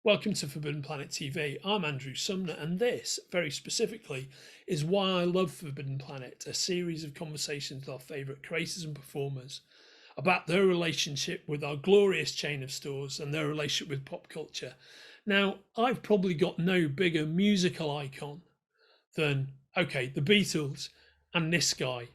Welcome to Forbidden Planet TV. I'm Andrew Sumner, and this, very specifically, is why I love Forbidden Planet, a series of conversations with our favourite creators and performers about their relationship with our glorious chain of stores and their relationship with pop culture. Now, I've probably got no bigger musical icon than, the Beatles and this guy,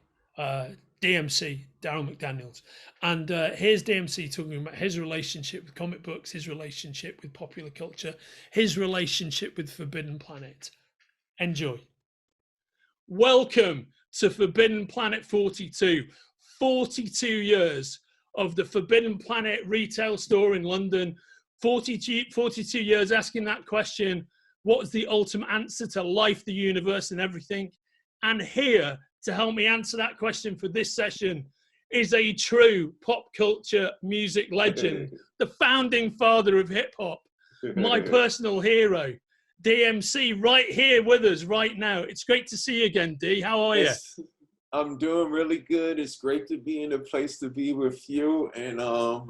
DMC, Daryl McDaniels. And here's DMC talking about his relationship with comic books, his relationship with popular culture, his relationship with Forbidden Planet. Enjoy. Welcome to Forbidden Planet 42. 42 years of the Forbidden Planet retail store in London. 42 years asking that question, what's the ultimate answer to life, the universe, and everything? And here to help me answer that question for this session is a true pop culture music legend, the founding father of hip hop, my personal hero, DMC, right here with us right now. It's great to see you again, D. How are you? I'm doing really good. It's great to be in a place to be with you, and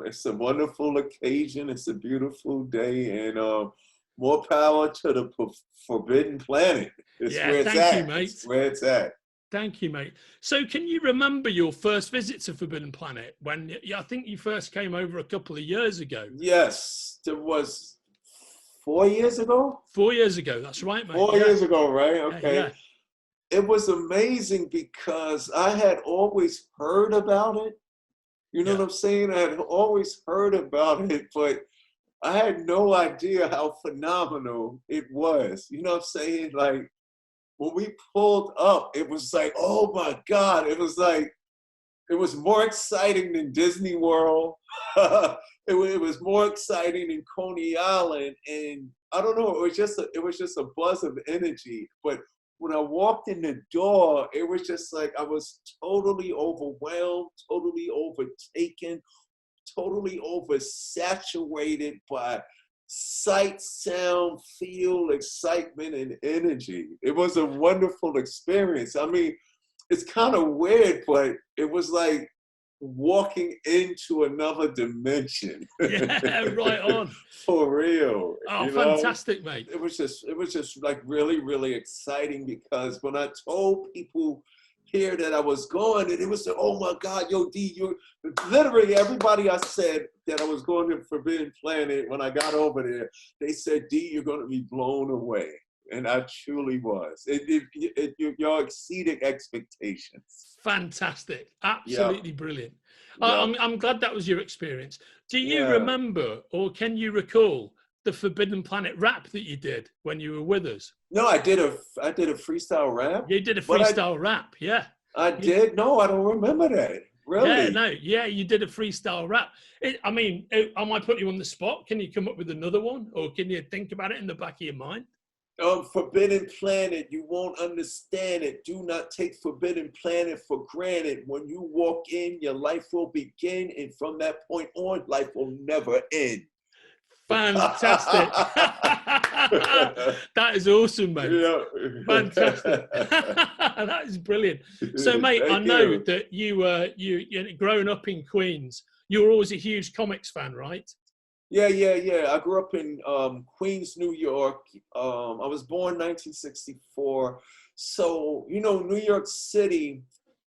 it's a wonderful occasion. It's a beautiful day, and more power to the Forbidden Planet. It's Yeah, where it's thank at. you, mate. It's where it's at. Thank you, mate. So can you remember your first visit to Forbidden Planet when I think you first came over a couple of years ago? Yes, it was 4 years ago? 4 years ago, that's right, mate. 4 years ago, right? Okay. Yeah. It was amazing because I had always heard about it. You know what I'm saying? I had always heard about it, but I had no idea how phenomenal it was. You know what I'm saying? Like, when we pulled up, it was like, oh my God. It was like, it was more exciting than Disney World. it was more exciting than Coney Island. And I don't know, it was just a buzz of energy. But when I walked in the door, it was just like, I was totally overwhelmed, totally overtaken, totally oversaturated by sight, sound, feel, excitement, and energy. It was a wonderful experience. I mean, it's kind of weird, but it was like walking into another dimension. Yeah, right on. For real. Oh, fantastic, mate. It was just like really, really exciting because when I told people here that I was going, and it was, oh my God, yo, D, you literally everybody I said that I was going to Forbidden Planet, when I got over there, they said, D, you're going to be blown away. And I truly was. Y'all exceeded expectations. Fantastic. Absolutely brilliant. Yep. I'm glad that was your experience. Do you remember, or can you recall, the Forbidden Planet rap that you did when you were with us? No, I did a freestyle rap. You did a freestyle rap, yeah. I did? No, I don't remember that. Really? Yeah, you did a freestyle rap. I might put you on the spot. Can you come up with another one? Or can you think about it in the back of your mind? Forbidden Planet, you won't understand it. Do not take Forbidden Planet for granted. When you walk in, your life will begin. And from that point on, life will never end. Fantastic. That is awesome, mate. Yeah. Fantastic. That is brilliant. So, mate, I know that you growing up in Queens, you were always a huge comics fan, right? Yeah. I grew up in Queens, New York. I was born 1964. So, New York City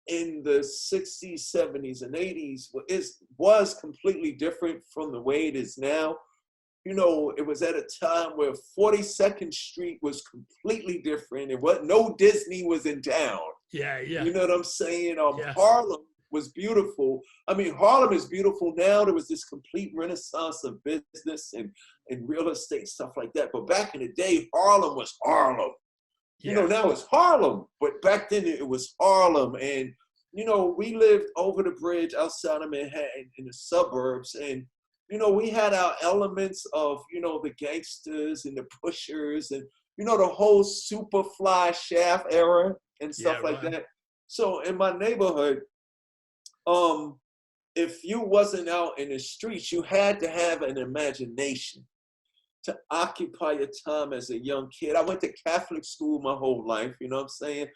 in the 60s, 70s, and 80s was completely different from the way it is now. It was at a time where 42nd Street was completely different. No Disney was in town. Yeah. You know what I'm saying? Harlem was beautiful. I mean, Harlem is beautiful now. There was this complete renaissance of business and real estate, stuff like that. But back in the day, Harlem was Harlem. Yeah. Now it's Harlem. But back then it was Harlem. And, we lived over the bridge outside of Manhattan in the suburbs. And we had our elements of, the gangsters and the pushers and, the whole Superfly Shaft era and stuff like that. So in my neighborhood, if you wasn't out in the streets, you had to have an imagination to occupy your time as a young kid. I went to Catholic school my whole life, you know what I'm saying?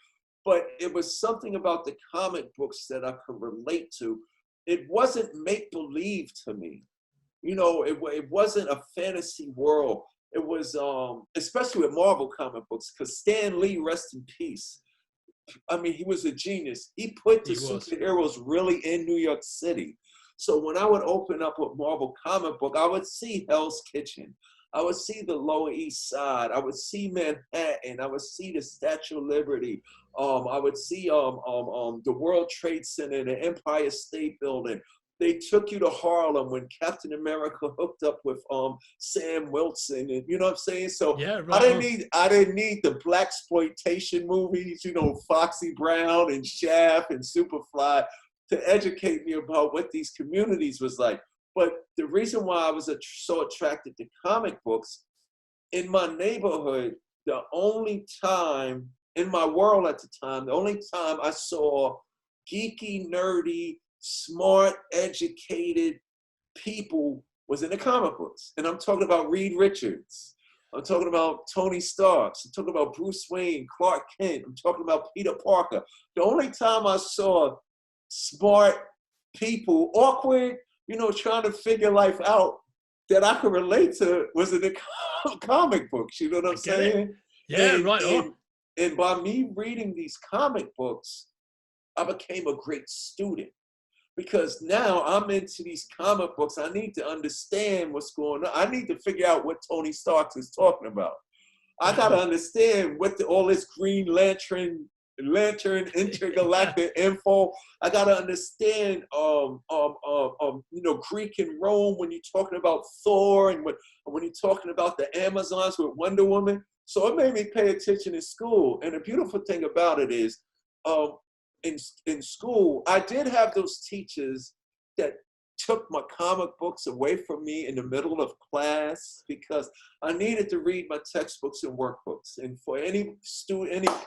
But it was something about the comic books that I could relate to. It wasn't make-believe to me. It wasn't a fantasy world. it was especially with Marvel comic books, because Stan Lee, rest in peace. I mean, he was a genius. He put the He was. superheroes really in New York City. So when I would open up a Marvel comic book, I would see Hell's Kitchen. I would see the Lower East Side. I would see Manhattan. I would see the Statue of Liberty. I would see the World Trade Center, the Empire State Building. They took you to Harlem when Captain America hooked up with Sam Wilson, and you know what I'm saying. So Yeah, I right. didn't need the blaxploitation movies, you know, Foxy Brown and Shaft and Superfly, to educate me about what these communities was like. But the reason why I was so attracted to comic books, in my neighborhood, the only time in my world at the time, the only time I saw geeky, nerdy, smart, educated people was in the comic books. And I'm talking about Reed Richards. I'm talking about Tony Stark. I'm talking about Bruce Wayne, Clark Kent. I'm talking about Peter Parker. The only time I saw smart people, awkward, you know, trying to figure life out, that I could relate to was in the comic books. You know what I I'm get it. saying? Yeah, And right on. and and by me reading these comic books, I became a great student, because now I'm into these comic books. I need to understand what's going on. I need to figure out what Tony Stark is talking about. I Right got to on. understand what all this Green Lantern Yeah, intergalactic info. I got to understand, you know, Greek and Rome when you're talking about Thor, and when you're talking about the Amazons with Wonder Woman. So it made me pay attention in school. And the beautiful thing about it is, um, in school, I did have those teachers that took my comic books away from me in the middle of class, because I needed to read my textbooks and workbooks. And for any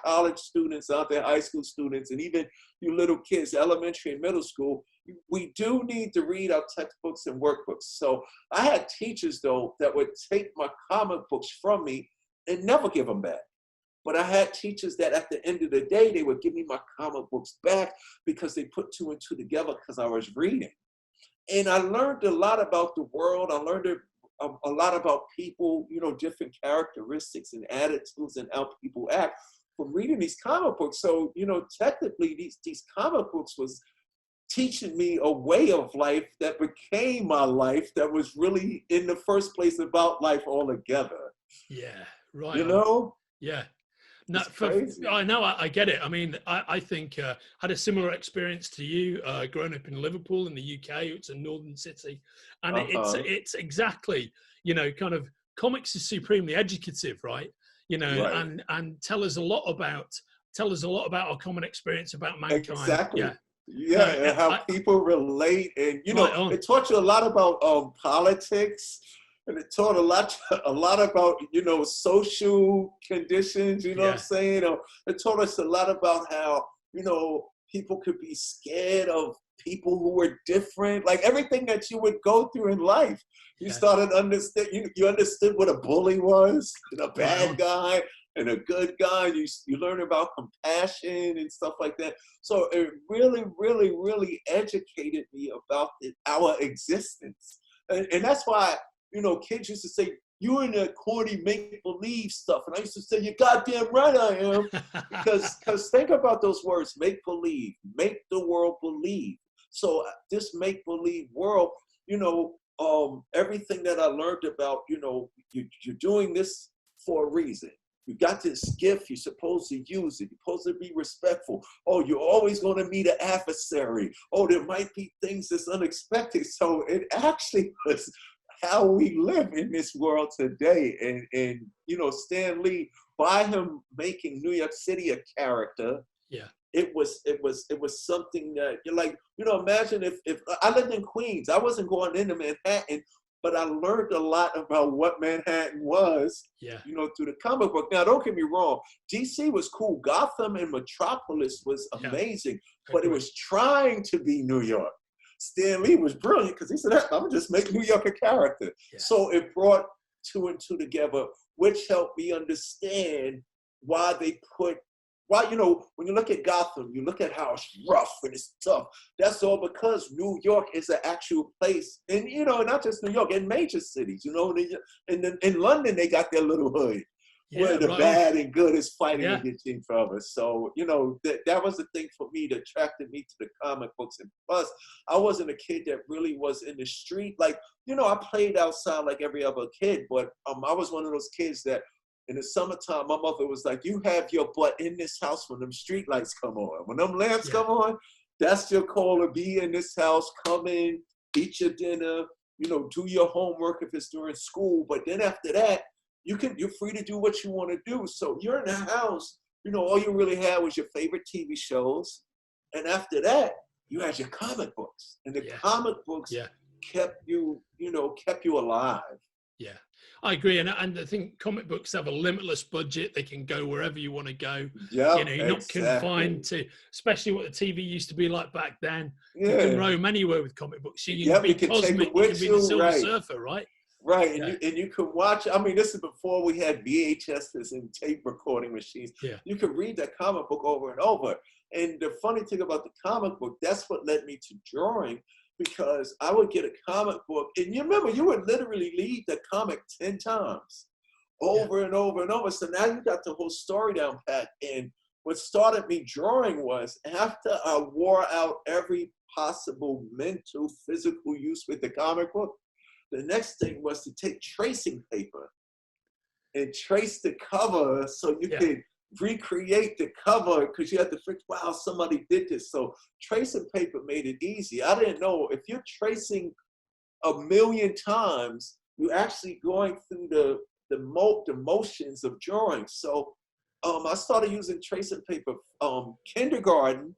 college students out there, high school students, and even you little kids, elementary and middle school, we do need to read our textbooks and workbooks. So I had teachers, though, that would take my comic books from me and never give them back. But I had teachers that at the end of the day, they would give me my comic books back, because they put two and two together because I was reading. And I learned a lot about the world. I learned a lot about people, you know, different characteristics and attitudes and how people act from reading these comic books. So, you know, technically these comic books was teaching me a way of life that became my life, that was really in the first place about life altogether. yeah, right You on. know, Yeah. No, it's crazy. I know, I get it. I mean, I think had a similar experience to you, growing up in Liverpool in the UK. It's a northern city, and Uh-huh. it's exactly, you know, kind of comics is supremely educative, right? You know, Right. and tell us a lot about our common experience about mankind. Exactly. Yeah, Yeah, no, and how people relate, and you right know, on. it taught you a lot about politics, and it taught a lot about, you know, social conditions. You know what I'm Yeah, saying? Or it taught us a lot about how, you know, people could be scared of people who were different. Like everything that you would go through in life, you yeah, started understand. You understood what a bully was, and a right bad on. guy and a good guy. You learn about compassion and stuff like that. So it really, really, really educated me about our existence. And that's why, you know, kids used to say, you in the corny make-believe stuff. And I used to say, you're goddamn right I am. Because think about those words, make-believe, make the world believe. So this make-believe world, you know, everything that I learned about, you know, you're doing this for a reason. You got this gift, you're supposed to use it. You're supposed to be respectful. Oh, you're always going to meet an adversary. Oh, there might be things that's unexpected. So it actually was how we live in this world today. And you know, Stan Lee, by him making New York City a character, Yeah, it was something that you're like, you know, imagine if I lived in Queens, I wasn't going into Manhattan, but I learned a lot about what Manhattan was, yeah, you know, through the comic book. Now, don't get me wrong, DC was cool. Gotham and Metropolis was yeah. amazing, but it Agree. was trying to be New York. Stan Lee was brilliant because he said, I'm gonna just make New York a character. Yeah, So it brought two and two together, which helped me understand why they put why, you know, when you look at Gotham, you look at how it's rough and it's tough. That's all because New York is an actual place. And, you know, not just New York, in major cities, you know, in London, they got their little hood Yeah, where the right on. bad and good is fighting Yeah, against each other. So, you know, that was the thing for me that attracted me to the comic books. And plus, I wasn't a kid that really was in the street. Like, you know, I played outside like every other kid, but I was one of those kids that in the summertime, my mother was like, you have your butt in this house when them street lights come on. When them lamps yeah, come on, that's your call to be in this house, come in, eat your dinner, you know, do your homework if it's during school. But then after that, you're free to do what you want to do. So you're in the house, you know, all you really had was your favorite TV shows. And after that, you had your comic books. And the yeah, comic books yeah, kept you, you know, kept you alive. yeah. I agree, and I think comic books have a limitless budget. They can go wherever you want to go. You know, Yep, you're not exactly. confined to, especially what the TV used to be like back then. You can Yeah. roam anywhere with comic books. You can Yep, you be can take them cosmic. You can with be the you, Silver right? Surfer, right? Right, Yeah, and you can watch. I mean, this is before we had VHSs and tape recording machines. yeah, You could read that comic book over and over. And the funny thing about the comic book, that's what led me to drawing, because I would get a comic book, and you remember you would literally read the comic 10 times, yeah, over and over and over. So now you got the whole story down pat. And what started me drawing was after I wore out every possible mental, physical use with the comic book. The next thing was to take tracing paper and trace the cover so you yeah, could recreate the cover, because you had to fix, wow, somebody did this. So tracing paper made it easy. I didn't know if you're tracing a million times, you're actually going through the motions of drawing. So I started using tracing paper kindergarten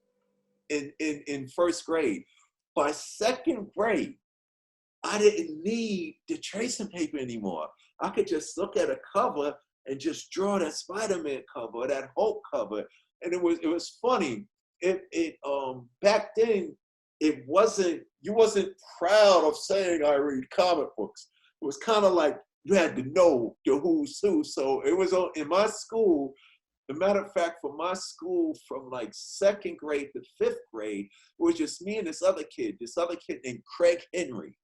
in first grade. By second grade, I didn't need the tracing paper anymore. I could just look at a cover and just draw that Spider-Man cover, that Hulk cover. And it was funny. It back then you wasn't proud of saying I read comic books. It was kind of like you had to know the who's who. So it was in my school. As a matter of fact, for my school, from like second grade to fifth grade, it was just me and this other kid named Craig Henry.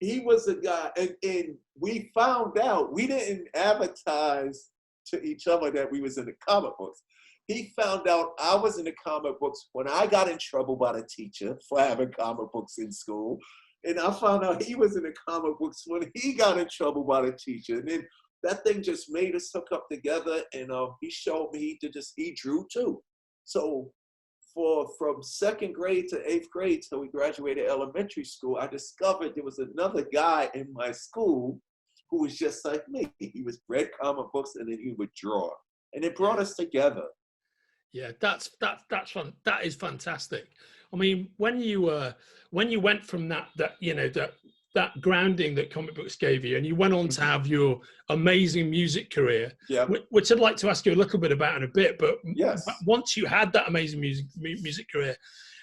He was a guy, and we found out, we didn't advertise to each other that we was in the comic books. He found out I was in the comic books when I got in trouble by the teacher for having comic books in school. And I found out he was in the comic books when he got in trouble by the teacher. And then that thing just made us hook up together. And he showed me he drew too. So from second grade to eighth grade till we graduated elementary school, I discovered there was another guy in my school who was just like me. He was read comic books and then he would draw. And it brought yeah. us together. Yeah, that's fun. That is fantastic. I mean, when you went from that you know that grounding that comic books gave you, and you went on to have your amazing music career, Yeah. which I'd like to ask you a little bit about in a bit. But Yes. once you had that amazing music career,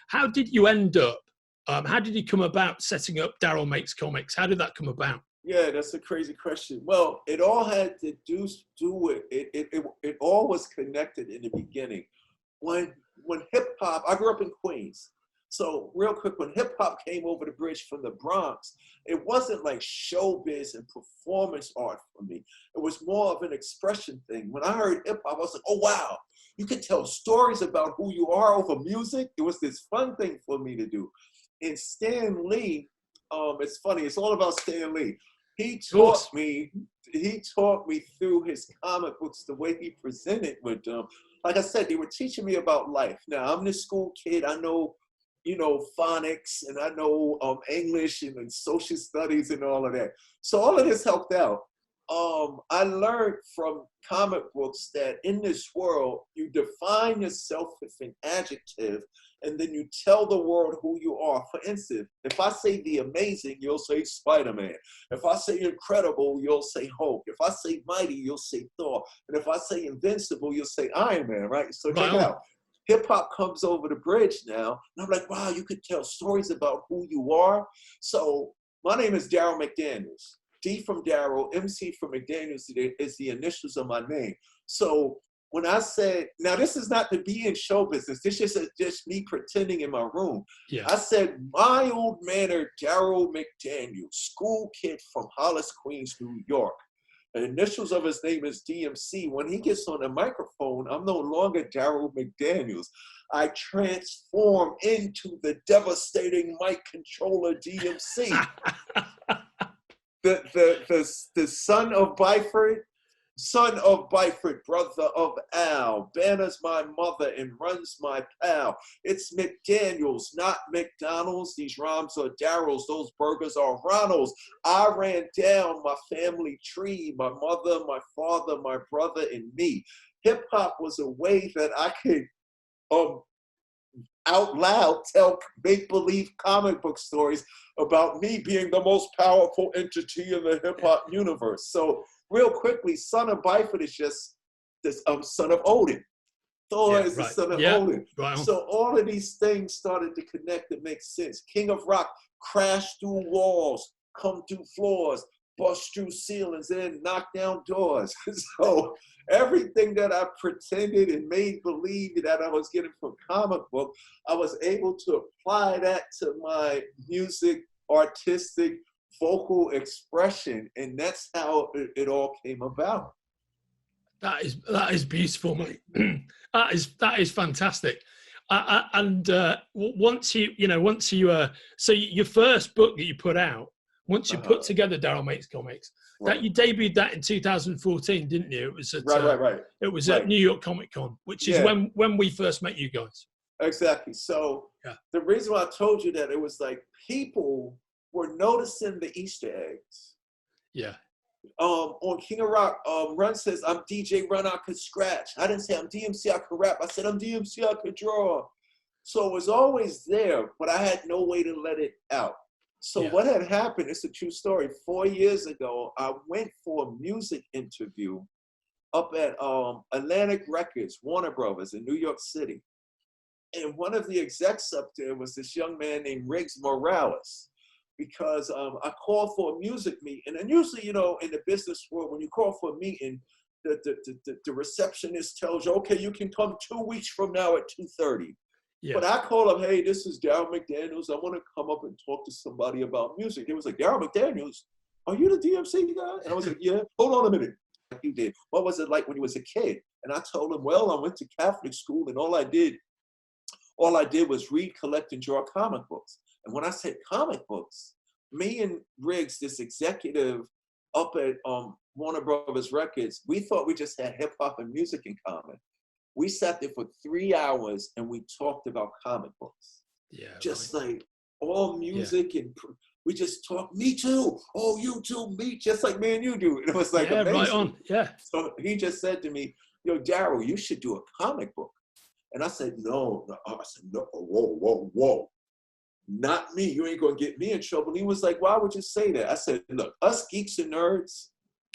how did you end up? How did you come about setting up Daryl Makes Comics? How did that come about? Yeah, that's a crazy question. Well, it all had to do with it all was connected in the beginning. When hip hop, I grew up in Queens. So real quick, when hip hop came over the bridge from the Bronx, it wasn't like showbiz and performance art for me. It was more of an expression thing. When I heard hip hop, I was like, oh wow, you can tell stories about who you are over music. It was this fun thing for me to do. And Stan Lee, it's funny, it's all about Stan Lee. He Of course. he taught me through his comic books the way he presented with them. Like I said, they were teaching me about life. Now I'm this school kid. I know, you know, phonics and I know English and social studies and all of that. So all of this helped out. I learned from comic books that in this world, you define yourself with an adjective and then you tell the world who you are. For instance, if I say the amazing, you'll say Spider-Man. If I say incredible, you'll say Hulk. If I say mighty, you'll say Thor. And if I say invincible, you'll say Iron Man, right? So Right check it on. out. Hip hop comes over the bridge now. And I'm like, wow, you could tell stories about who you are. So my name is Daryl McDaniels. D from Daryl, MC from McDaniels is the initials of my name. So when I said, now this is not to be in show business, this is just me pretending in my room. Yeah. I said, my old manner, Daryl McDaniel, school kid from Hollis, Queens, New York. The initials of his name is DMC. When he gets on the microphone, I'm no longer Daryl McDaniels. I transform into the devastating mic controller DMC. the son of Byford, brother of Al. Banner's my mother and runs my pal. It's McDaniels, not McDonald's. These rhymes are Daryl's. Those burgers are Ronald's. I ran down my family tree, my mother, my father, my brother, and me. Hip hop was a way that I could out loud tell make-believe comic book stories about me being the most powerful entity in the hip-hop universe. So real quickly, son of Byford is just this son of Odin. Thor is the son of Odin. Right. So all of these things started to connect and make sense. King of Rock, crash through walls, come through floors, bust through ceilings, and knock down doors. So everything that I pretended and made believe that I was getting from comic book, I was able to apply that to my music, artistic, vocal expression, and that's how it all came about. That is beautiful, mate. that is fantastic. And once you so your first book that you put out, once you put together Daryl Makes Comics, that you debuted that in 2014, didn't you? It was at right. It was at New York Comic Con, which is when we first met you guys. Exactly. So the reason why I told you that, it was like people were noticing the Easter eggs. Yeah. On King of Rock, Run says, I'm DJ Run, I could scratch. I didn't say I'm DMC, I could rap. I said I'm DMC, I could draw. So it was always there, but I had no way to let it out. So what had happened, it's a true story. 4 years ago, I went for a music interview up at Atlantic Records, Warner Brothers in New York City. And one of the execs up there was this young man named Riggs Morales, because I called for a music meeting. And usually, you know, in the business world, when you call for a meeting, the receptionist tells you, okay, you can come 2 weeks from now at 2:30. Yeah. But I called him, hey, this is Daryl McDaniels. I want to come up and talk to somebody about music. He was like, Daryl McDaniels, are you the DMC guy? And I was like, yeah, hold on a minute. You did. What was it like when you was a kid? And I told him, well, I went to Catholic school, and all I did was read, collect, and draw comic books. And when I said comic books, me and Riggs, this executive up at Warner Brothers Records, we thought we just had hip hop and music in common. We sat there for 3 hours and we talked about comic books. Yeah. Just like all music, and we just talked, me too. Oh, you too, me, just like me and you do. And it was like amazing. Right on. Yeah. So he just said to me, yo, Daryl, you should do a comic book. And I said, no. I said, no, whoa. Not me. You ain't gonna get me in trouble. And he was like, why would you say that? I said, look, us geeks and nerds,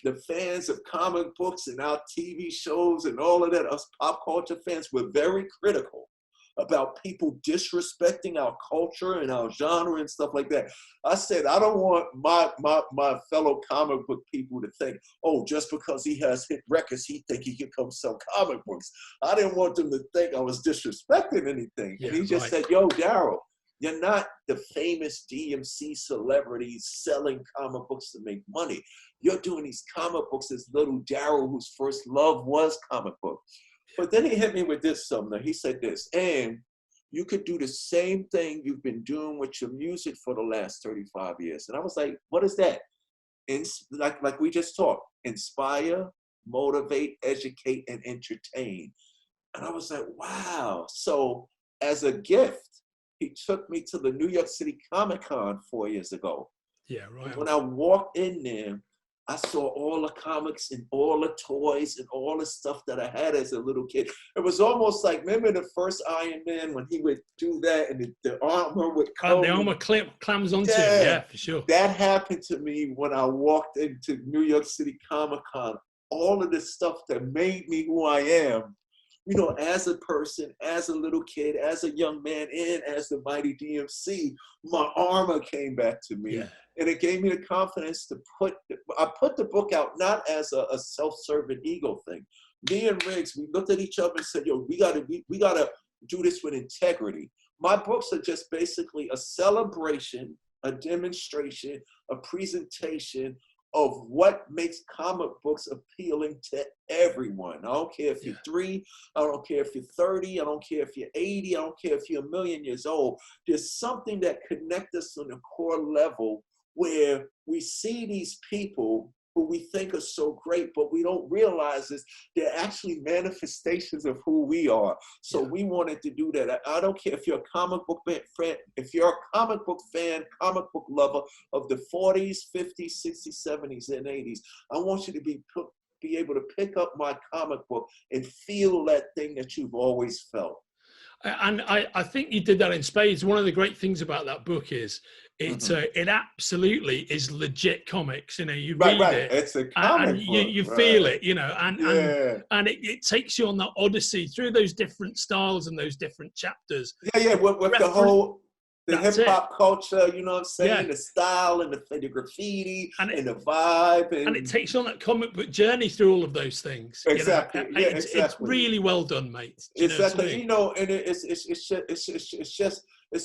the fans of comic books and our TV shows and all of that, us pop culture fans, we're very critical about people disrespecting our culture and our genre and stuff like that. I said, I don't want my fellow comic book people to think, oh, just because he has hit records, he think he can come sell comic books. I didn't want them to think I was disrespecting anything. Yeah, and he just said, yo, Daryl, you're not the famous DMC celebrities selling comic books to make money. You're doing these comic books as little Daryl, whose first love was comic books. But then he hit me with this, Sumner. He said this, and you could do the same thing you've been doing with your music for the last 35 years. And I was like, what is that? Like we just talked, inspire, motivate, educate, and entertain. And I was like, wow. So as a gift, he took me to the New York City Comic Con 4 years ago. Yeah, right. And when I walked in there, I saw all the comics and all the toys and all the stuff that I had as a little kid. It was almost like, remember the first Iron Man when he would do that and the armor would come? The armor clams onto him, yeah, for sure. That happened to me when I walked into New York City Comic Con. All of the stuff that made me who I am, you know, as a person, as a little kid, as a young man, and as the mighty DMC, my armor came back to me. Yeah. And it gave me the confidence to I put the book out not as a self-serving ego thing. me and Riggs, we looked at each other and said, yo, we gotta do this with integrity. My books are just basically a celebration, a demonstration, a presentation of what makes comic books appealing to everyone. I don't care if you're 3, I don't care if you're 30, I don't care if you're 80, I don't care if you're 1,000,000 years old. There's something that connects us on a core level where we see these people who we think are so great, but we don't realize is they're actually manifestations of who we are. So we wanted to do that. I don't care if you're a comic book fan, if you're a comic book fan, comic book lover of the 40s, 50s, 60s, 70s, and 80s, I want you to be able to pick up my comic book and feel that thing that you've always felt. And I think you did that in spades. One of the great things about that book is it absolutely is legit comics. You know, you read it, it's a comic and book, you feel it. You know, and it takes you on that odyssey through those different styles and those different chapters. With the whole the hip hop culture, you know what I'm saying? The style and the graffiti and the vibe. And it takes you on that comic book journey through all of those things. Exactly. You know? It's really well done, mate. Exactly. You know, and it's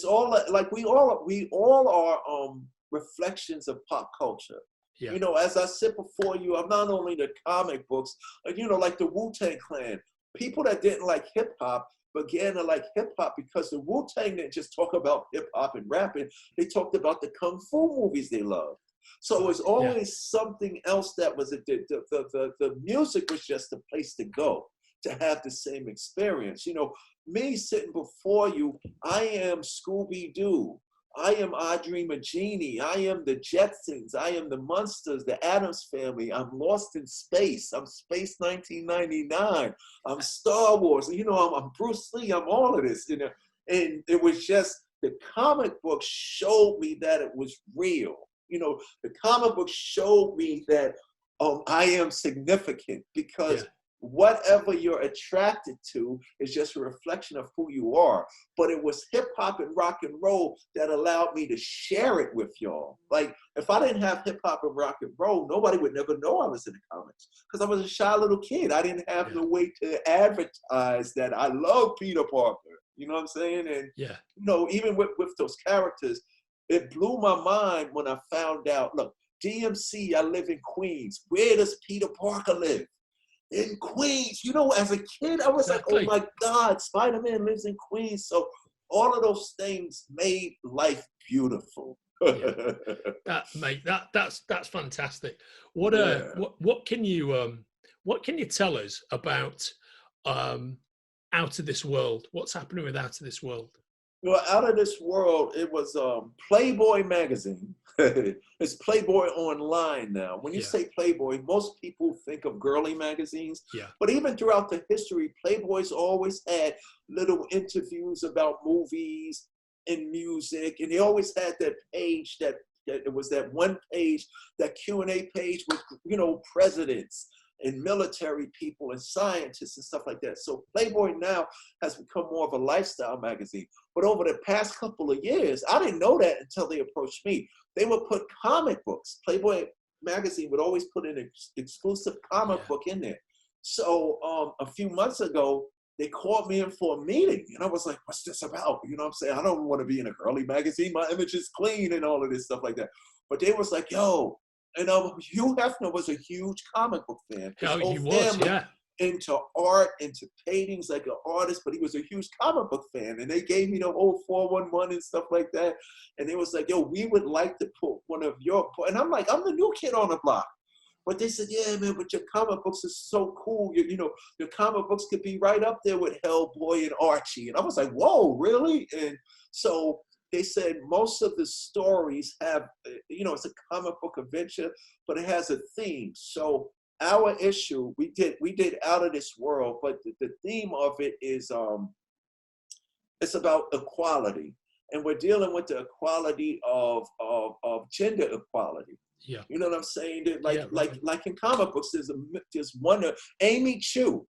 all like we all are reflections of pop culture. Yeah. You know, as I said before you, I'm not only the comic books, you know, like the Wu-Tang Clan. People that didn't like hip hop began to like hip hop because the Wu-Tang didn't just talk about hip hop and rapping. They talked about the kung fu movies they loved. So it was always something else that was the music was just a place to go to have the same experience. You know, me sitting before you, I am Scooby-Doo. I am Audrey Magini. I am the Jetsons. I am the Munsters, the Addams Family. I'm Lost in Space. I'm Space 1999. I'm Star Wars. You know, I'm Bruce Lee. I'm all of this, you know. And it was just, the comic book showed me that it was real. You know, the comic book showed me that I am significant because whatever you're attracted to is just a reflection of who you are. But it was hip hop and rock and roll that allowed me to share it with y'all. Like, if I didn't have hip hop and rock and roll, nobody would never know I was in the comics because I was a shy little kid. I didn't have no way to advertise that I love Peter Parker. You know what I'm saying? And, you know, even with those characters, it blew my mind when I found out, look, DMC, I live in Queens. Where does Peter Parker live? In Queens. You know, as a kid, I was like, oh my God, Spider-Man lives in Queens. So all of those things made life beautiful. Mate, that's fantastic. What can you tell us about Out of This World? What's happening with Out of This World? Well, Out of This World, it was Playboy magazine. It's Playboy online now. When you say Playboy, most people think of girly magazines. But even throughout the history, Playboy's always had little interviews about movies and music. And they always had that page that it was that one page, that Q&A page with, you know, presidents and military people and scientists and stuff like that. So Playboy now has become more of a lifestyle magazine. But over the past couple of years, I didn't know that until they approached me. They would put comic books. Playboy magazine would always put an exclusive comic book in there. So a few months ago, they called me in for a meeting. And I was like, what's this about? You know what I'm saying? I don't want to be in a girly magazine. My image is clean and all of this stuff like that. But they was like, yo, and Hugh Hefner was a huge comic book fan. Oh, he was, into art, into paintings, like an artist, but he was a huge comic book fan. And they gave me the whole 411 and stuff like that. And they was like, yo, we would like to put one of your, and I'm like, I'm the new kid on the block. But they said, yeah, man, but your comic books is so cool. You know, your comic books could be right up there with Hellboy and Archie. And I was like, whoa, really? And so they said most of the stories have, you know, it's a comic book adventure, but it has a theme. So our issue, we did Out of This World, but the theme of it is, it's about equality. And we're dealing with the equality of gender equality. Yeah. You know what I'm saying? Like in comic books, there's one, Amy Chu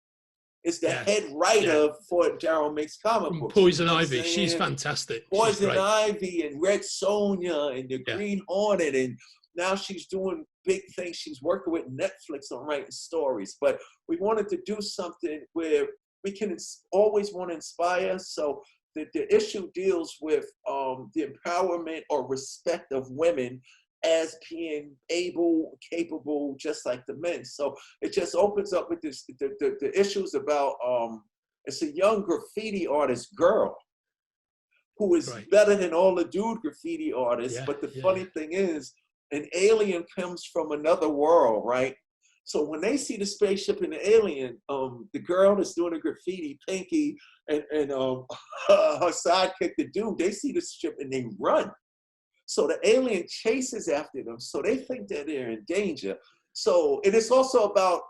is the head writer for Daryl Makes Comic Books. Poison Ivy, she's fantastic. Poison Ivy and Red Sonja and the Green Hornet, and now she's doing big thing. She's working with Netflix on writing stories, but we wanted to do something where we can always want to inspire. So the issue deals with the empowerment or respect of women as being able, capable, just like the men. So it just opens up with this the issues about it's a young graffiti artist girl who is better than all the dude graffiti artists. But the funny thing is, an alien comes from another world, right? So when they see the spaceship and the alien, the girl that's doing the graffiti, Pinky, and her sidekick, the dude, they see the ship and they run. So the alien chases after them. So they think that they're in danger. So it is also about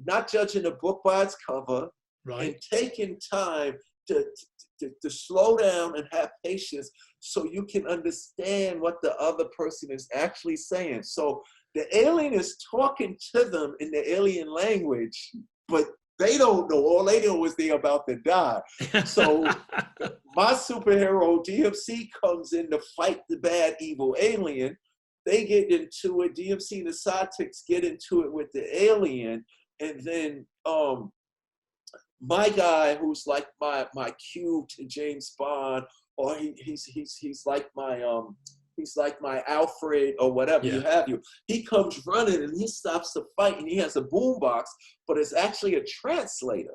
not judging a book by its cover, and taking time to slow down and have patience so you can understand what the other person is actually saying. So the alien is talking to them in the alien language, but they don't know. All they know is they're about to die. So my superhero, DMC, comes in to fight the bad, evil alien. They get into it. DMC and the sidekicks get into it with the alien. And then my guy, who's like my Q to James Bond, or he's like my Alfred or whatever you have you. He comes running and he stops the fight and he has a boombox, but it's actually a translator.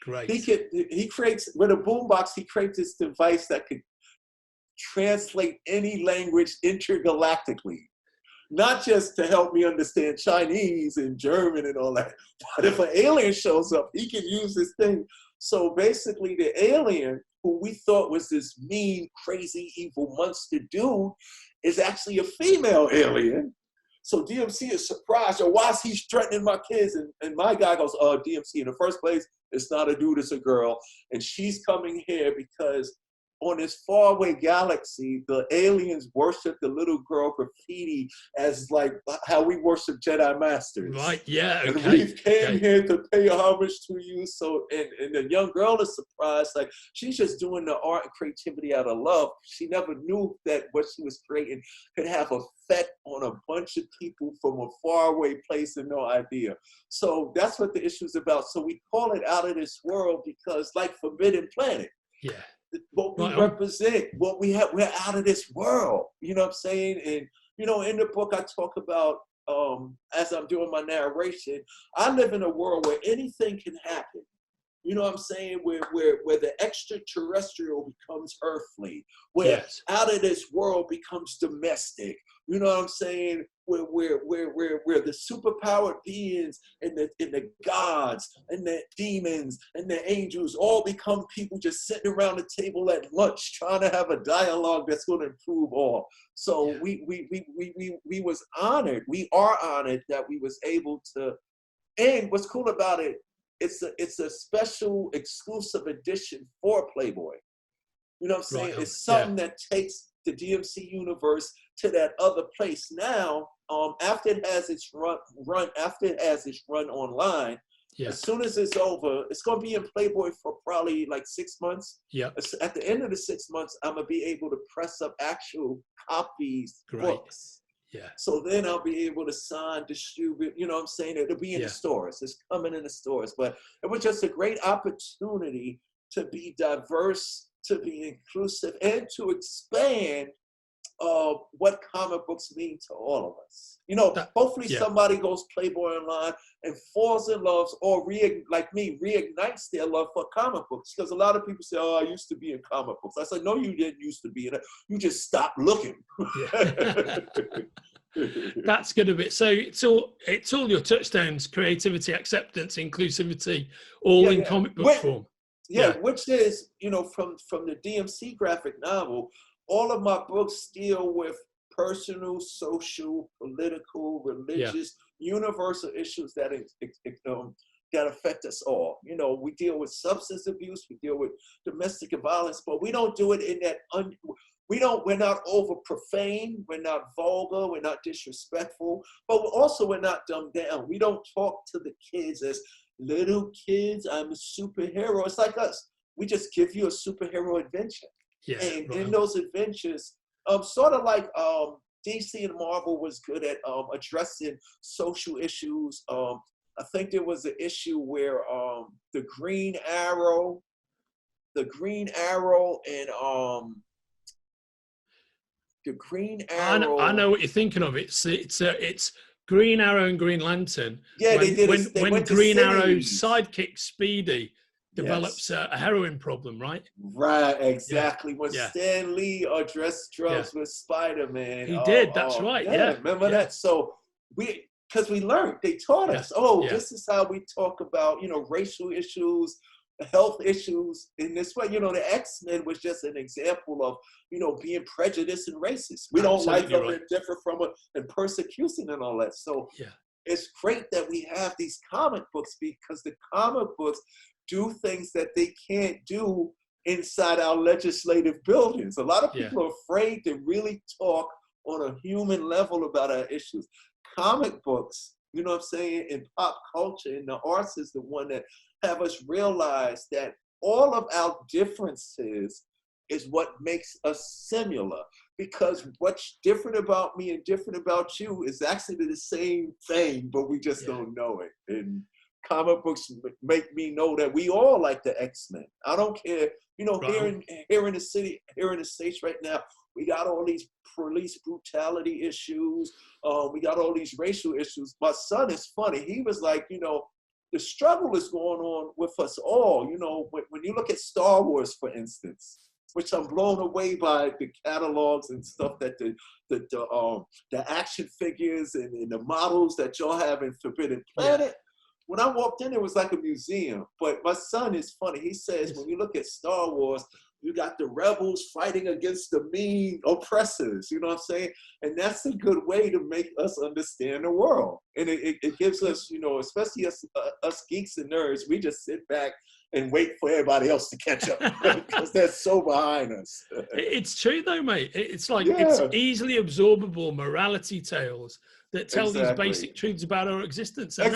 Great. He creates, with a boombox, he creates this device that could translate any language intergalactically. Not just to help me understand Chinese and German and all that, but if an alien shows up, he can use this thing. So basically the alien, who we thought was this mean, crazy, evil monster dude, is actually a female alien. So DMC is surprised, or why is he threatening my kids? And my guy goes, DMC, in the first place, it's not a dude, it's a girl. And she's coming here because on this faraway galaxy, the aliens worship the little girl graffiti as like how we worship Jedi Masters. Right, yeah, okay. And we came here to pay homage to you. So, and the young girl is surprised, like she's just doing the art and creativity out of love. She never knew that what she was creating could have effect on a bunch of people from a faraway place and no idea. So that's what the issue is about. So we call it Out of This World because like Forbidden Planet. Yeah. What we represent, what we have, we're out of this world. You know what I'm saying? And, you know, in the book, I talk about, as I'm doing my narration, I live in a world where anything can happen. You know what I'm saying? Where the extraterrestrial becomes earthly, where out of this world becomes domestic. You know what I'm saying? Where the superpowered beings and the gods and the demons and the angels all become people just sitting around the table at lunch trying to have a dialogue that's going to improve all. So we was honored. We are honored that we was able to. And what's cool about it, it's a special exclusive edition for Playboy. You know what I'm saying? It's something that takes the DMC universe to that other place. Now, after it has its run online, as soon as it's over, it's going to be in Playboy for probably like 6 months. Yeah. At the end of the 6 months, I'm going to be able to press up actual copies, books. Yeah. So then I'll be able to sign, distribute, you know what I'm saying? It'll be in the stores. It's coming in the stores. But it was just a great opportunity to be diverse, to be inclusive, and to expand what comic books mean to all of us. You know, hopefully somebody goes Playboy online and falls in love, or like me, reignites their love for comic books. Because a lot of people say, oh, I used to be in comic books. I said, no, you didn't used to be in it. You just stopped looking. That's good of it. So it's all your touchdowns: creativity, acceptance, inclusivity, all in comic book form. Which is, you know, from the DMC graphic novel, all of my books deal with personal, social, political, religious, universal issues that affect us all. You know, we deal with substance abuse, we deal with domestic violence, but we don't do it in that. We're not over profane, we're not vulgar, we're not disrespectful, but we're not dumbed down. We don't talk to the kids as little kids, I'm a superhero. It's like us. We just give you a superhero adventure. Yeah, and in those adventures, sort of like DC and Marvel was good at addressing social issues. I think there was an issue where the Green Arrow and the Green Arrow. I know what you're thinking of. It's Green Arrow and Green Lantern. Yeah, they when went to Green Arrow's cities. sidekick Speedy develops Yes. a heroin problem, right? Right, exactly. When Yeah. Stan Lee addressed drugs with Spider-Man. He did, that's right. Yeah. Remember that? So because we learned, they taught us, this is how we talk about, racial issues, health issues in this way. The X-Men was just an example of, being prejudiced and racist. We don't like them and differ from it, and persecution and all that. So it's great that we have these comic books, because the comic books do things that they can't do inside our legislative buildings. A lot of people are afraid to really talk on a human level about our issues. Comic books, you know what I'm saying, in pop culture, and the arts is the one that have us realize that all of our differences is what makes us similar. Because what's different about me and different about you is actually the same thing, but we just don't know it. And comic books make me know that we all like the X-Men. I don't care, here in the city, here in the States right now, we got all these police brutality issues. We got all these racial issues. My son is funny. He was like, the struggle is going on with us all. When you look at Star Wars, for instance, which I'm blown away by the catalogs and stuff that the action figures and the models that y'all have in Forbidden Planet. When I walked in, it was like a museum. But my son is funny. He says, when you look at Star Wars, you got the rebels fighting against the mean oppressors, you know what I'm saying? And that's a good way to make us understand the world. And it gives us, especially us geeks and nerds, we just sit back and wait for everybody else to catch up because they're so behind us. It's true though, mate. It's like, it's easily absorbable morality tales that tell these basic truths about our existence. And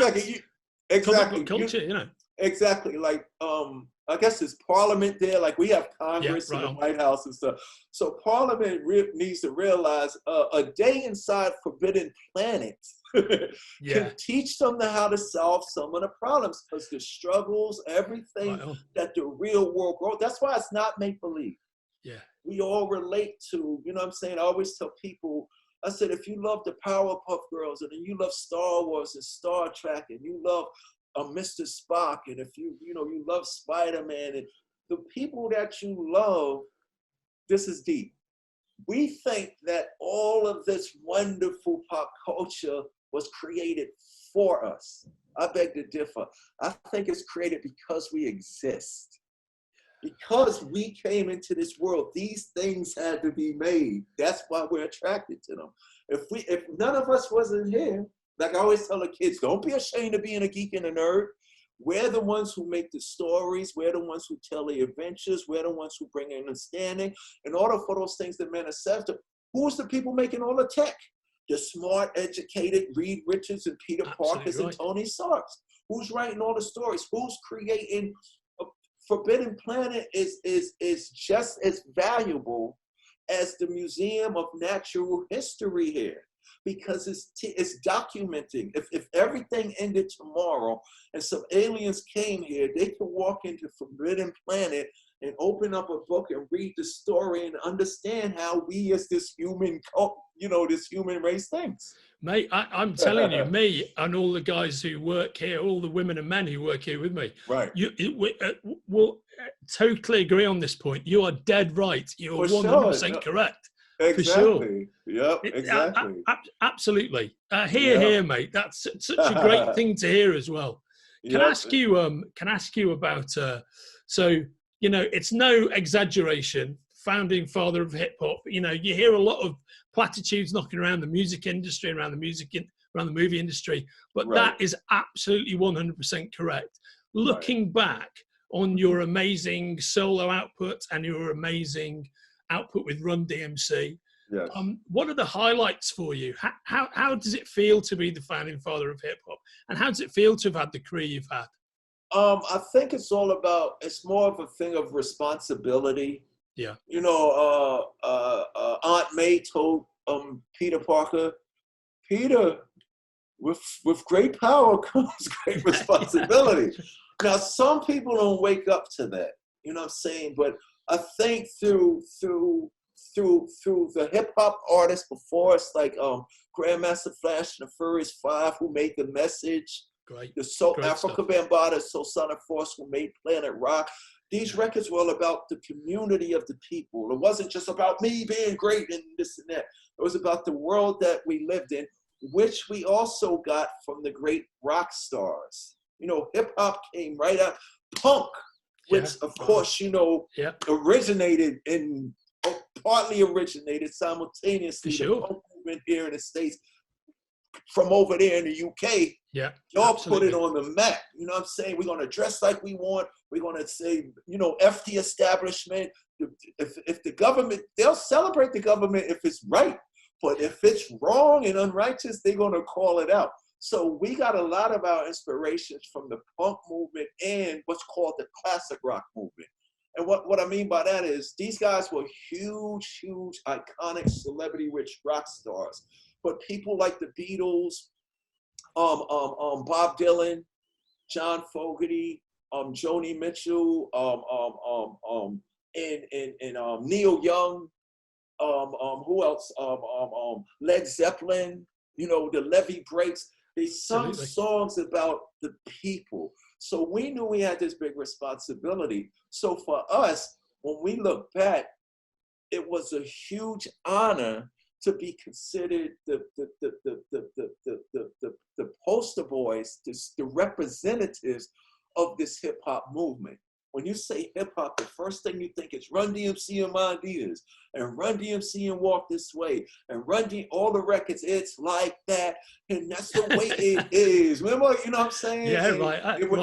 Exactly. Culture, Exactly. Like, I guess it's Parliament there. Like, we have Congress and the White House and stuff. So Parliament needs to realize a day inside Forbidden Planet can teach them how to solve some of the problems, because the struggles, everything that the real world grows. That's why it's not make-believe. Yeah. We all relate to, you know what I'm saying? I always tell people, I said, if you love the Powerpuff Girls, and then you love Star Wars and Star Trek, and you love Mr. Spock, and if you love Spider-Man, and the people that you love, this is deep. We think that all of this wonderful pop culture was created for us. I beg to differ. I think it's created because we exist. Because we came into this world, these things had to be made. That's why we're attracted to them. If none of us wasn't here, like I always tell the kids, don't be ashamed of being a geek and a nerd. We're the ones who make the stories. We're the ones who tell the adventures. We're the ones who bring understanding. In order for those things to manifest, who's the people making all the tech? The smart, educated Reed Richards and Peter Parkers and Tony Starks. Who's writing all the stories? Who's creating? Forbidden Planet is just as valuable as the Museum of Natural History here, because it's documenting. If everything ended tomorrow and some aliens came here, they could walk into Forbidden Planet and open up a book and read the story and understand how we as this human, this human race thinks. Mate, I'm telling you, me and all the guys who work here, all the women and men who work here with me, right? We'll totally agree on this point. You are dead right. You are 100% correct. Exactly. For sure. Yep. Exactly. Absolutely. Here, mate. That's such a great thing to hear as well. Can I ask you about? So it's no exaggeration. Founding father of hip hop. You hear a lot of platitudes knocking around the music industry, around the movie industry, but that is absolutely 100% correct. Looking back on your amazing solo output and your amazing output with Run DMC, what are the highlights for you? How does it feel to be the founding father of hip hop, and how does it feel to have had the career you've had? I think it's more of a thing of responsibility. Yeah. Aunt May told Peter Parker, Peter, with great power comes great responsibility. Now, some people don't wake up to that, you know what I'm saying? But I think through the hip hop artists before us, like Grandmaster Flash and the Furious Five, who made The Message, the Soul Africa Bambaataa, Soul Sonic Force, who made Planet Rock. These records were all about the community of the people. It wasn't just about me being great and this and that. It was about the world that we lived in, which we also got from the great rock stars. You know, hip hop came right out. Punk, which of course, you know, originated in, partly originated simultaneously, the punk movement here in the States from over there in the UK. Y'all put it on the map. You know what I'm saying? We're going to dress like we want. We're going to say, you know, F the establishment. If the government, they'll celebrate the government if it's right. But if it's wrong and unrighteous, they're going to call it out. So we got a lot of our inspirations from the punk movement and what's called the classic rock movement. And what I mean by that is these guys were huge, huge, iconic, celebrity-rich rock stars. But people like the Beatles, Bob Dylan, John Fogerty, Joni Mitchell, and Neil Young, who else? Led Zeppelin, you know, the Levee Breaks. They sung songs about the people. So we knew we had this big responsibility. So for us, when we look back, it was a huge honor to be considered the poster boys, the representatives of this hip hop movement. When you say hip hop, the first thing you think is Run DMC and My Adidas, and Run DMC and Walk This Way, and all the records, It's Like That, and that's the way it is. Remember, you know what I'm saying? Yeah, and right. It was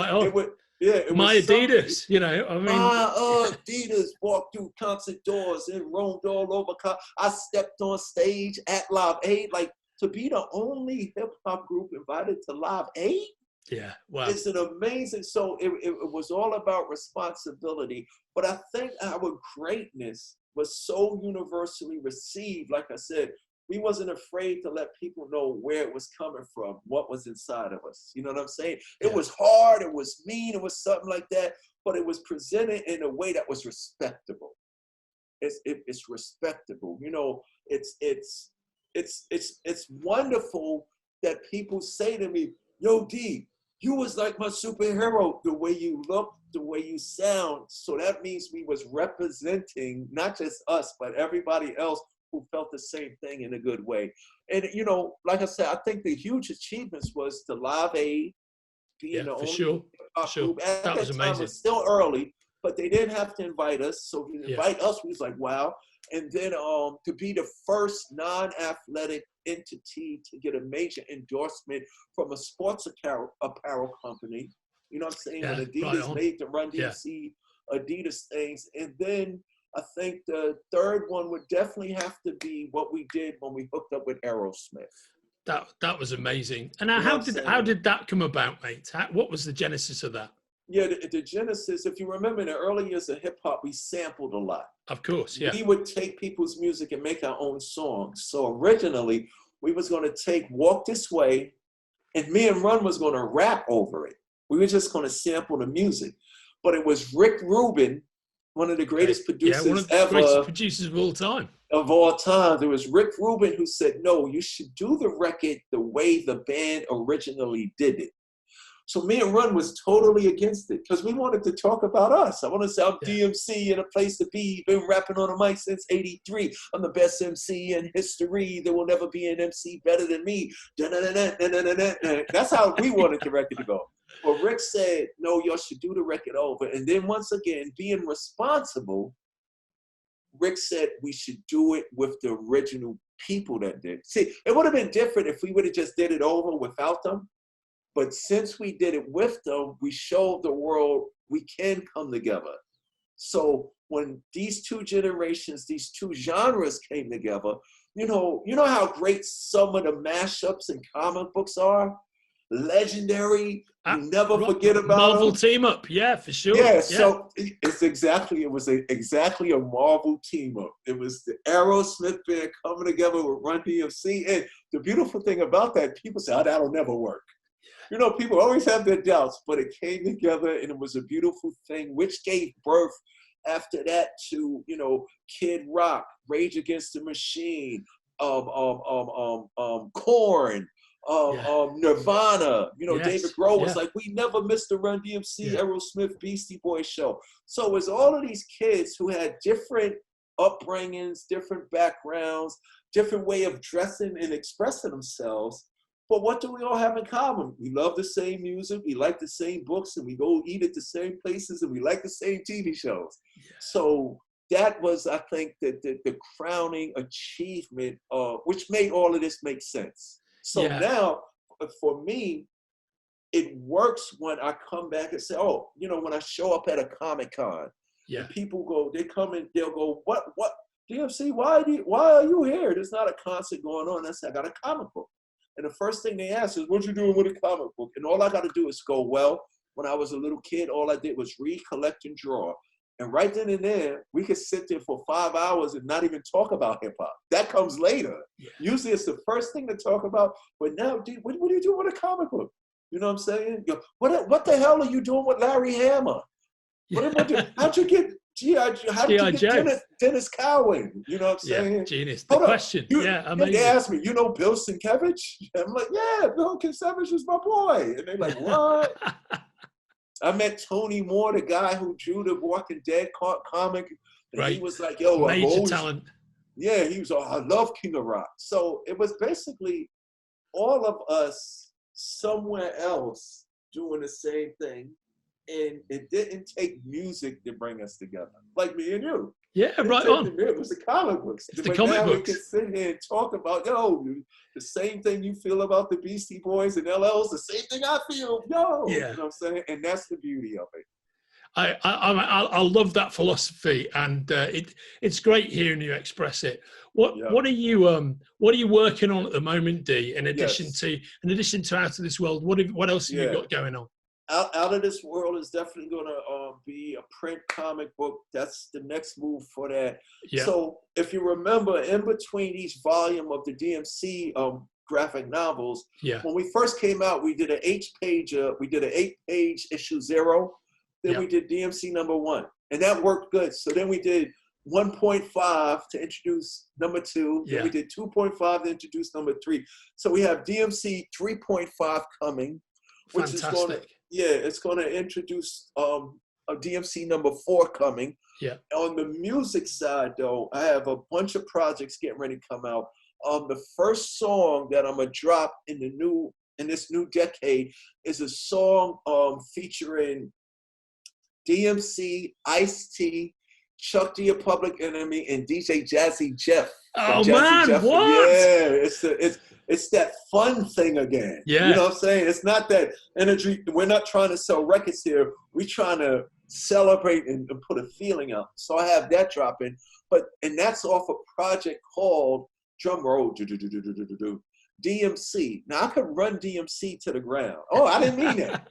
My Adidas, you know, I mean. My Adidas walked through concert doors and roamed all over. I stepped on stage at Live Aid. Like, to be the only hip hop group invited to Live Aid? Yeah, wow. It's an amazing, so it was all about responsibility. But I think our greatness was so universally received. Like I said, we wasn't afraid to let people know where it was coming from, what was inside of us. You know what I'm saying? It was hard, it was mean, it was something like that, but it was presented in a way that was respectable. It's respectable. You know, it's wonderful that people say to me, yo, D, you was like my superhero, the way you look, the way you sound. So that means we was representing not just us, but everybody else who felt the same thing in a good way. And, you know, like I said, I think the huge achievements was the Live Aid, being the only group. At that time, it was still early, but they didn't have to invite us. So to invite us, we was like, wow. And then to be the first non-athletic entity to get a major endorsement from a sports apparel company. You know what I'm saying? When Adidas made the Run DMC Adidas things. And then I think the third one would definitely have to be what we did when we hooked up with Aerosmith. That was amazing. And how did that come about, mate? What was the genesis of that? Yeah, the genesis, if you remember in the early years of hip hop, we sampled a lot. Of course, yeah. We would take people's music and make our own songs. So originally, we was going to take Walk This Way, and me and Run was going to rap over it. We were just going to sample the music. But it was Rick Rubin, one of the greatest producers one of the greatest producers of all time. Of all time. There was Rick Rubin who said, no, you should do the record the way the band originally did it. So me and Run was totally against it because we wanted to talk about us. I want to say I'm DMC and a place to be. Been rapping on a mic since '83. I'm the best MC in history. There will never be an MC better than me. That's how we wanted the record to go. But Rick said, no, y'all should do the record over. And then once again, being responsible, Rick said we should do it with the original people that did. See, it would have been different if we would have just did it over without them. But since we did it with them, we showed the world we can come together. So when these two generations, these two genres came together, you know how great some of the mashups in comic books are? legendary. You never forget about Marvel them. team up, yeah, for sure. Yeah, so it was exactly a Marvel team up. It was the Aerosmith band coming together with Run DMC. And the beautiful thing about that, people say, oh, that'll never work. You know, people always have their doubts, but it came together and it was a beautiful thing, which gave birth after that to, you know, Kid Rock, Rage Against the Machine, Korn, Nirvana. You know, David Grohl was like, we never missed the Run DMC, Aerosmith, Beastie Boys show. So it was all of these kids who had different upbringings, different backgrounds, different way of dressing and expressing themselves. But what do we all have in common? We love the same music, we like the same books, and we go eat at the same places, and we like the same TV shows. So that was, I think, the crowning achievement, which made all of this make sense. So now, for me, it works when I come back and say, oh, you know, when I show up at a Comic-Con, and people go, they come and they'll go, what, DMC, why are you here? There's not a concert going on. I said, I got a comic book. And the first thing they ask is, what you doing with a comic book? And all I got to do is go, well, when I was a little kid, all I did was read, collect, and draw. And right then and there, we could sit there for 5 hours and not even talk about hip hop. That comes later. Usually it's the first thing to talk about. But now, dude, what do you do with a comic book? You know what I'm saying? What the hell are you doing with Larry Hammer? How'd you get Dennis Cowan? You know what I'm saying? Genius. The question. Amazing. They asked me, you know Bill Sienkiewicz? I'm like, yeah, Bill Sienkiewicz is my boy. And they're like, what? I met Tony Moore, the guy who drew the Walking Dead comic. And he was like, yo, major talent. Yeah, he was, I love King of Rock. So it was basically all of us somewhere else doing the same thing. And it didn't take music to bring us together, like me and you. Yeah, right on. It was the comic books. It's the comic books. We can sit here and talk about, the same thing you feel about the Beastie Boys and LL's, the same thing I feel. You know what I'm saying? And that's the beauty of it. I love that philosophy, and it's great hearing you express it. What are you working on at the moment, D? In addition to Out of This World, what else have you got going on? Out of This World is definitely going to be a print comic book. That's the next move for that. So if you remember, in between each volume of the DMC graphic novels, when we first came out, we did an 8-page issue 0. Then we did DMC number 1, and that worked good. So then we did 1.5 to introduce number 2. Then we did 2.5 to introduce number 3. So we have DMC 3.5 coming, which is going to it's going to introduce a DMC number 4 coming. On the music side, though, I have a bunch of projects getting ready to come out. The first song that I'm gonna drop in this new decade is a song featuring DMC, Ice-T, Chuck D, Public Enemy, and DJ Jazzy Jeff. Oh man, Jeff. what? Yeah, it's that fun thing again. Yeah. You know what I'm saying? It's not that energy. We're not trying to sell records here. We're trying to celebrate and put a feeling out. So I have that dropping. And that's off a project called drumroll DMC. Now I could run DMC to the ground. Oh, I didn't mean that.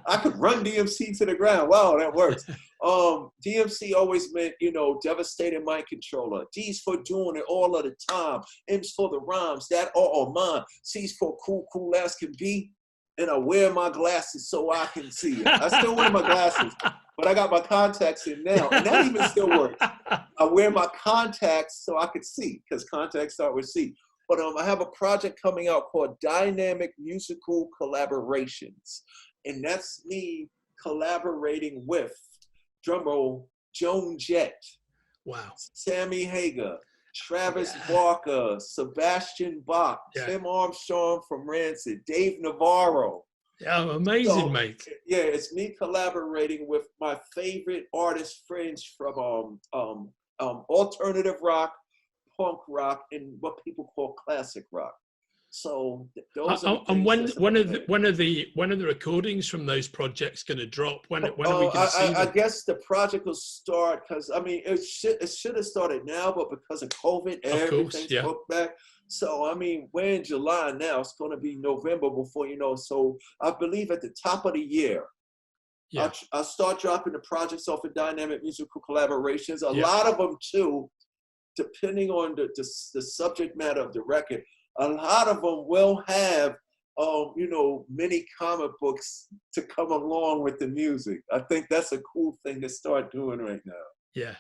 I could run DMC to the ground. Wow, that works. DMC always meant, devastated mind controller. D's for doing it all of the time. M's for the rhymes. That all mine. C's for cool as can be. And I wear my glasses so I can see it. I still wear my glasses, but I got my contacts in now, and that even still works. I wear my contacts so I can see, because contacts start with C. But I have a project coming out called Dynamic Musical Collaborations. And that's me collaborating with, drumroll, Joan Jett. Wow. Sammy Hagar, Travis Barker, Sebastian Bach, Tim Armstrong from Rancid, Dave Navarro. Yeah, amazing, mate. Yeah, it's me collaborating with my favorite artist friends from alternative rock, punk rock, and what people call classic rock. So those are the And things that's in the plan. when are the recordings from those projects going to drop? When are we Oh, going to see I them? guess the project will start because I mean it should have started now, but because of COVID, Of course, everything's yeah, booked back. So I mean, we're in July now. It's going to be November before you know. So I believe at the top of the year, yeah, I'll start dropping the projects off of Dynamic Musical Collaborations. A yeah. lot of them too, depending on the subject matter of the record. A lot of them will have you know, mini comic books to come along with the music. I think that's a cool thing to start doing right now. Yeah,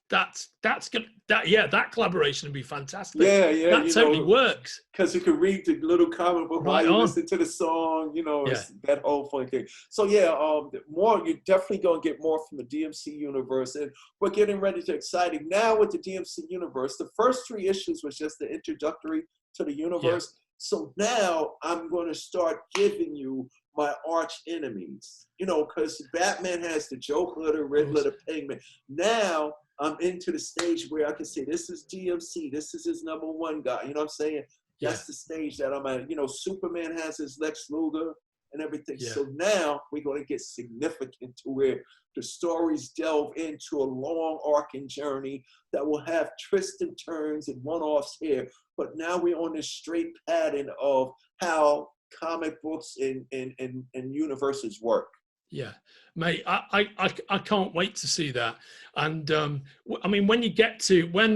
that's good. That collaboration would be fantastic. Yeah, yeah, That you totally know, works. because you can read the little comic book while Right you on. listen to the song, you know, Yeah, it's that whole fun thing. So yeah, more you're definitely gonna get more from the DMC universe, and we're getting ready to exciting now with the DMC universe. The first 3 issues was just the introductory to the yeah. universe. So now I'm going to start giving you my arch enemies, you know, because Batman has the Joker, the Riddler, the Penguin. Now I'm into the stage where I can say, this is DMC, this is his #1 guy. You know what I'm saying? Yeah, That's the stage that I'm at. You know, Superman has his Lex Luger and everything. yeah, So now we're going to get significant to where the stories delve into a long arcing journey that will have twists and turns and one-offs here. But now we're on this straight pattern of how comic books and universes work. yeah, mate. I can't wait to see that. And I mean, when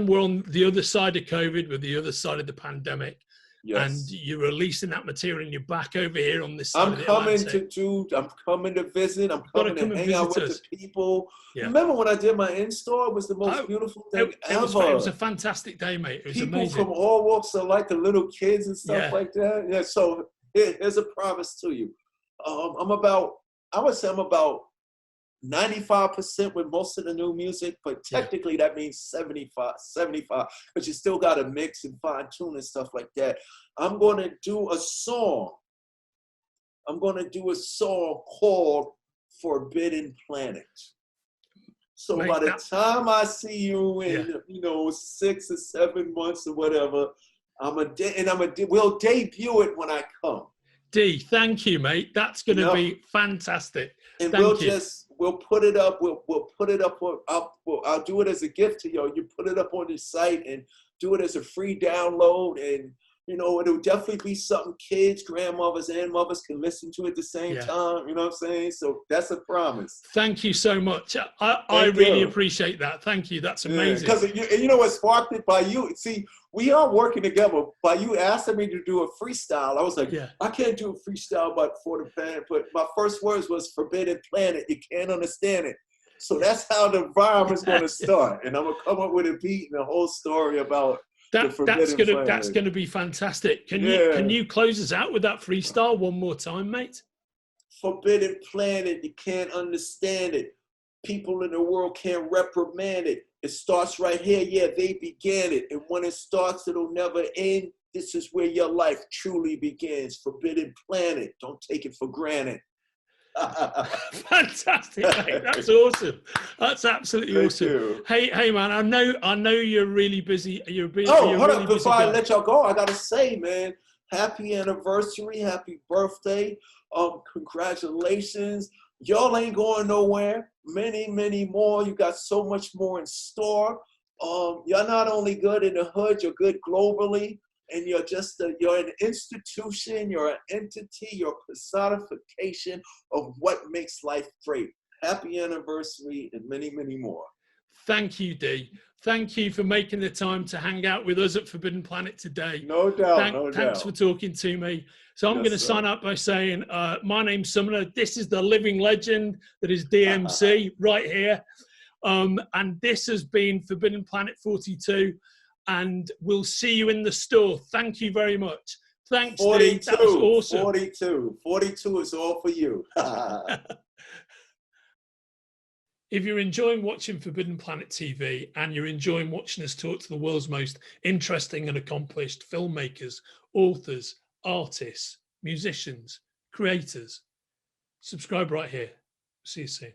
we're on the other side of COVID, with the other side of the pandemic, and Yes. you're releasing that material, and you're back over here on this side I'm of the coming Atlantic, to I'm coming to visit. I'm you've got to coming come to and hang out visit with the us. people. Yeah. Remember when I did my in-store? It was the most Oh, beautiful it, thing it was ever. a fantastic day, mate. It was People amazing. from all walks of life, the little kids and stuff Yeah, like that. Yeah, so here's a promise to you. I would say I'm about 95% with most of the new music, but yeah, technically that means 75, because you still got to mix and fine tune and stuff like that. I'm going to do a song. I'm going to do a song called Forbidden Planet. So mate. by the time I see you Yeah. in, you know, 6 or 7 months or whatever, we'll debut it when I come. D, thank you, mate. That's going to Yep. be fantastic. And Thank you. we'll put it up. We'll put it up. I'll do it as a gift to you. You put it up on the site and do it as a free download. And you know, it'll definitely be something kids, grandmothers, and mothers can listen to at the same time. You know what I'm saying? So that's a promise. Thank you so much. I really appreciate that. Thank you. That's amazing. Because you know what sparked it by you. See, we are working together. By you asking me to do a freestyle, I was like, I can't do a freestyle, but for the planet. But my first words was Forbidden Planet. You can't understand it. So that's how the rhyme is going to start, and I'm gonna come up with a beat and a whole story about. That's gonna be fantastic. Can you close us out with that freestyle one more time, mate? Forbidden planet, you can't understand it. People in the world can't reprimand it. It starts right here, yeah, they began it. And when it starts, it'll never end. This is where your life truly begins. Forbidden planet, don't take it for granted. Fantastic, mate. That's awesome. That's absolutely awesome. Hey, man. I know you're really busy. Hold on. Before I let y'all go, I gotta say, man, happy anniversary, happy birthday. Congratulations. Y'all ain't going nowhere. Many, many more. You got so much more in store. You're not only good in the hood, you're good globally. And you're you're an institution, you're an entity, you're a personification of what makes life great. Happy anniversary and many, many more. Thank you, D. Thank you for making the time to hang out with us at Forbidden Planet today. No doubt, Thanks for talking to me. So I'm going to sign up by saying, my name's Sumner. This is the living legend that is DMC right here. And this has been Forbidden Planet 42. And we'll see you in the store. Thank you very much. Thanks, 42, D. That was awesome. 42 is all for you. If you're enjoying watching Forbidden Planet TV and you're enjoying watching us talk to the world's most interesting and accomplished filmmakers, authors, artists, musicians, creators, subscribe right here. See you soon.